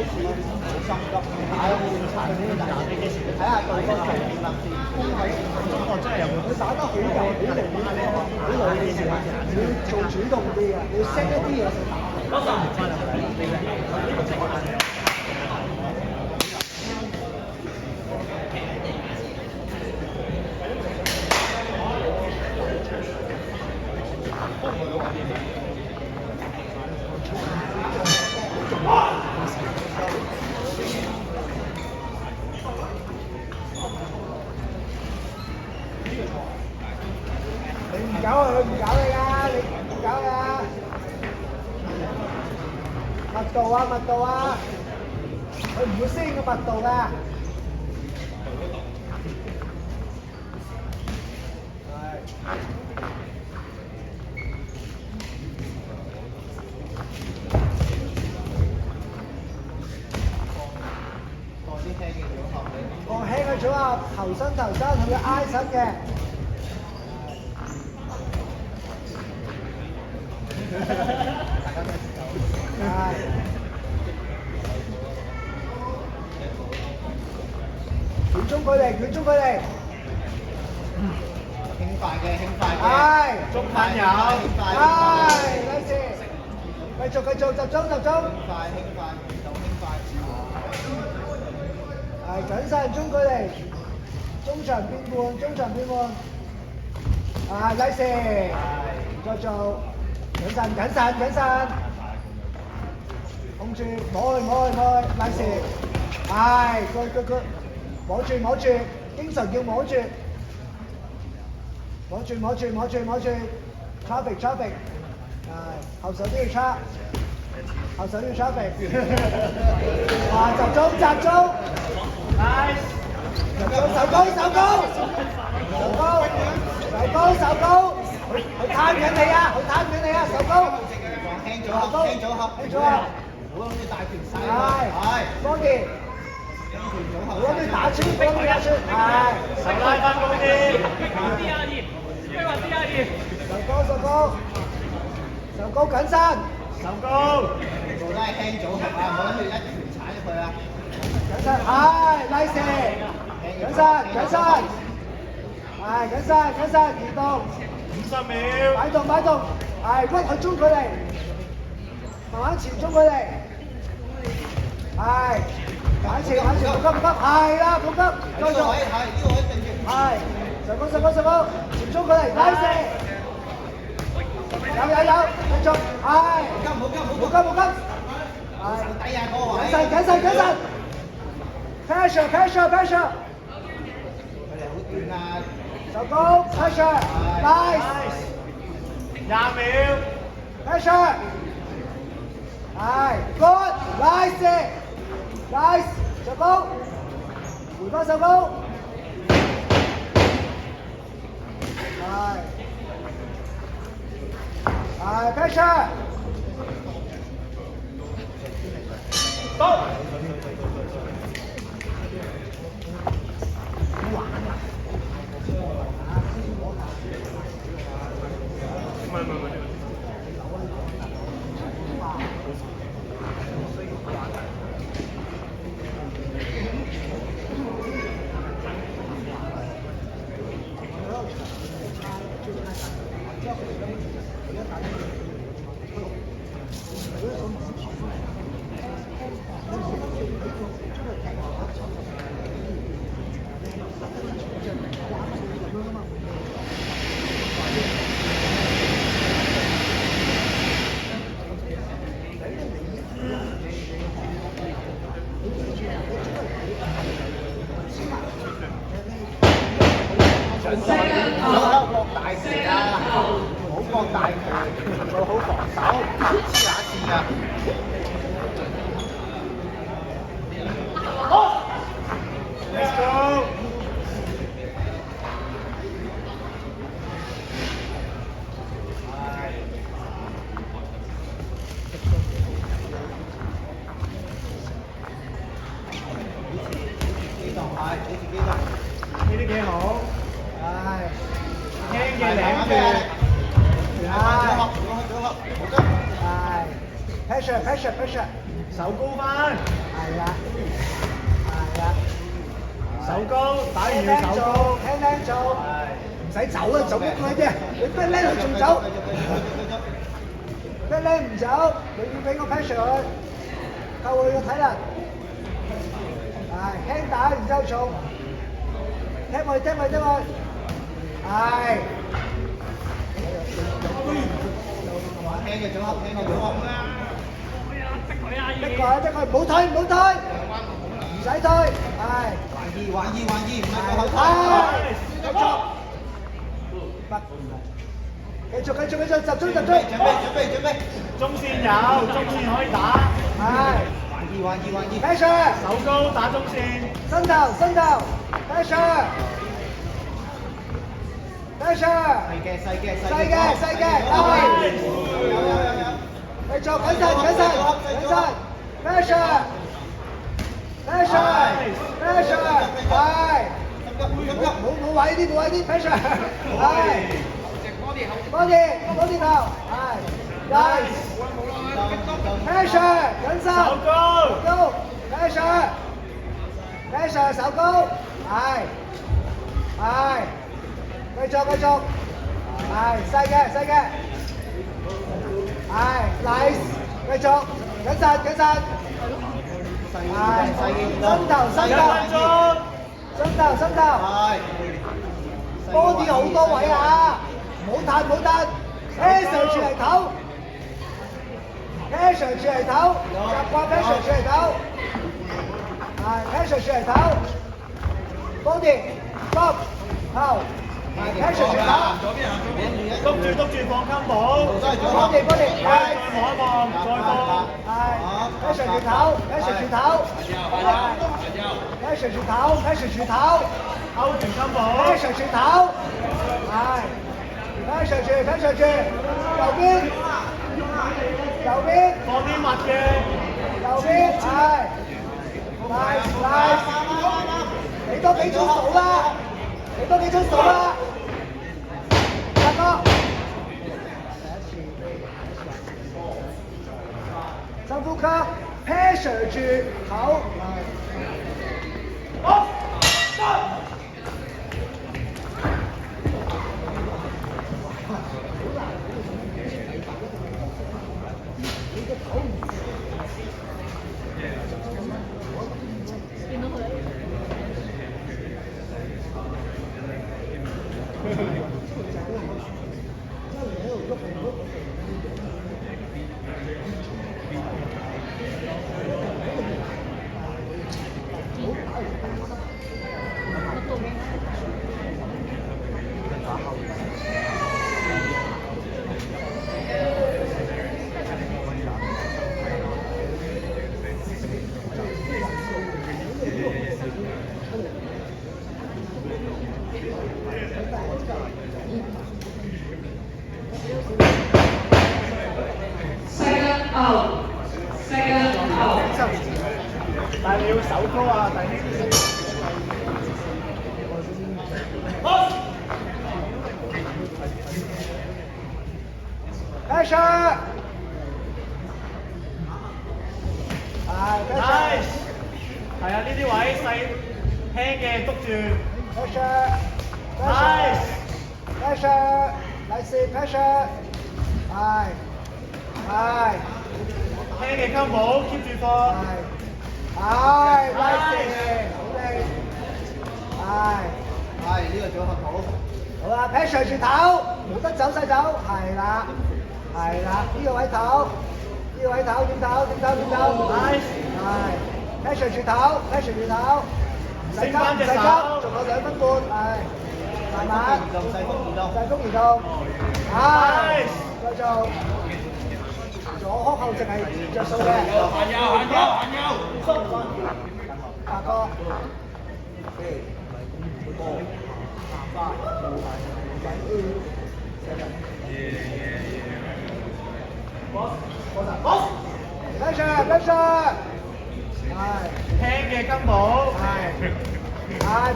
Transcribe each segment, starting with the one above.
心急，打到好殘呢啲人，你睇下對方點諗先。中國真係有佢打得好有好靈好耐嘅時候，你要做主動啲嘅，你要 set 一啲嘢去打。嗰3年翻嚟呢個情況。你唔搞佢，唔搞你㗎，你唔搞㗎。密度啊，密度啊，佢唔會適應個密度㗎。放輕嘅組合，頭身，佢要挨身嘅。係。捲中距離，捲中距離。輕快嘅，輕快嘅。係。中間有。係，女士。繼續，集中。輕快，輕快。係，緊身中距離，中場變換。啊，女士。再做。緊身。控住，摸去，女士。係，good，摸住，經常叫摸住。traffic，後手都要 trap， traffic。啊，集中。Nice。手高。佢攤緊你啊，手高。輕組合。唔好諗住大拳晒。係。方便。唔好諗住打穿。係。手拉翻高啲。手高緊身。全部都係輕組合啊！唔好諗住一拳踩入去啊！緊身，係，拉射。緊身。係，緊身，移動。50秒。擺動，係，屈佢中距離。慢慢前中距離。係，反前，唔急，係啦，唔急，繼續。係，呢個位定住。係，上高，前中距離，拉射。有，繼續，係。冇急。係。抵下嗰個位。緊身。pressure。佢哋好短啊。手高 pressure。nice。20秒。pressure。係 good nice。手高。回翻手高。係 pressure。到。搏大拳啊！唔好搏大拳，做好防守，黐下線啊！好 ，Let's go！ 呢啲幾好，係輕嘅領住，係，係 pressure，手高翻，係啦，係啦，手高，打完輕要手高，輕做，輕輕做，唔使走啊，走乜鬼啫？你不叻佢仲走，不叻唔走，你要俾個 pressure 佢，扣佢個體能，係輕打然之後做，聽佢，係。輕嘅組合，輕嘅組合。逼佢，唔好推，唔使推，係。還二，唔係過後推。繼續，集中。準備。中線有，中線可以打，係。還二。pressure，手高打中線，伸頭 ，pressure，細嘅，繼續緊身 ，pressure，係。冇位啲 pressure，係。body 頭，係。nice，pressure，緊身，手高， pressure，手高，係。繼續，係細嘅，係 nice，繼續緊身，係伸頭，body 好多位啊，唔好彈，pressure 住嚟頭，習慣 pressure 住嚟頭，係 pressure 住嚟頭 ，body stop 後。pressure 住頭，篤住放 combo， body，再望一望，再放，係 pressure 住頭，係 pressure 住頭，勾住 combo， pressure 住頭，係 pressure 住，右邊，放啲密嘅，右邊，係 nice，你多幾種數啦，大哥，深呼吸 ，pressure 住頭，好。但係你要手高啊，弟兄。pressure，係 Nice，係啊，呢啲位細輕嘅篤住。pressure，係，輕嘅 combo keep 住放。係，好靚，係呢個組合好。好啦 ，pressure 住頭，冇得走晒走，係啦，呢個位頭，點頭，Nice，係 pressure 住頭，唔使急，仲有2分半，係，慢慢，細風移動，係，繼續，左胸後淨係着數嘅，行右，大哥。pressure，係，輕嘅 combo， 係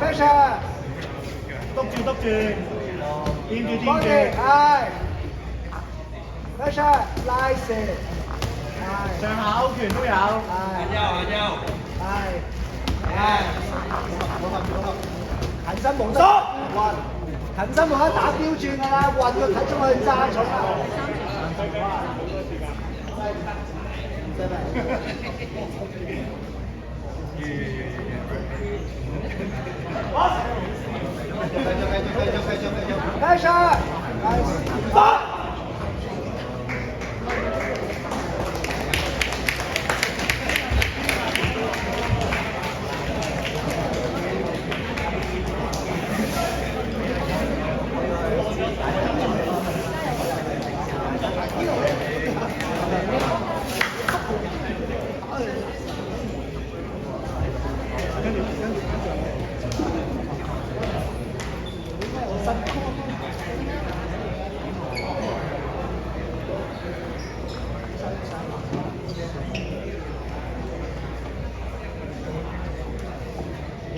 pressure，篤住，掂住。係 pressure，nice，係上下勾拳都有。係係，好合好合。近身冇得運，近身冇得打標轉㗎啦，運個體中去揸重啦。繼續，發。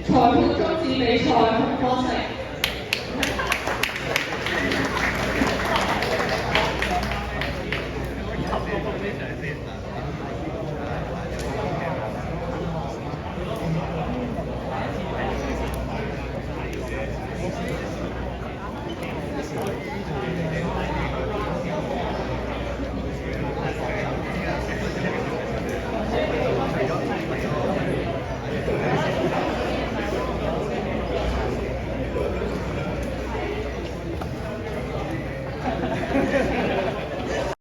裁判終止比賽，紅方勝。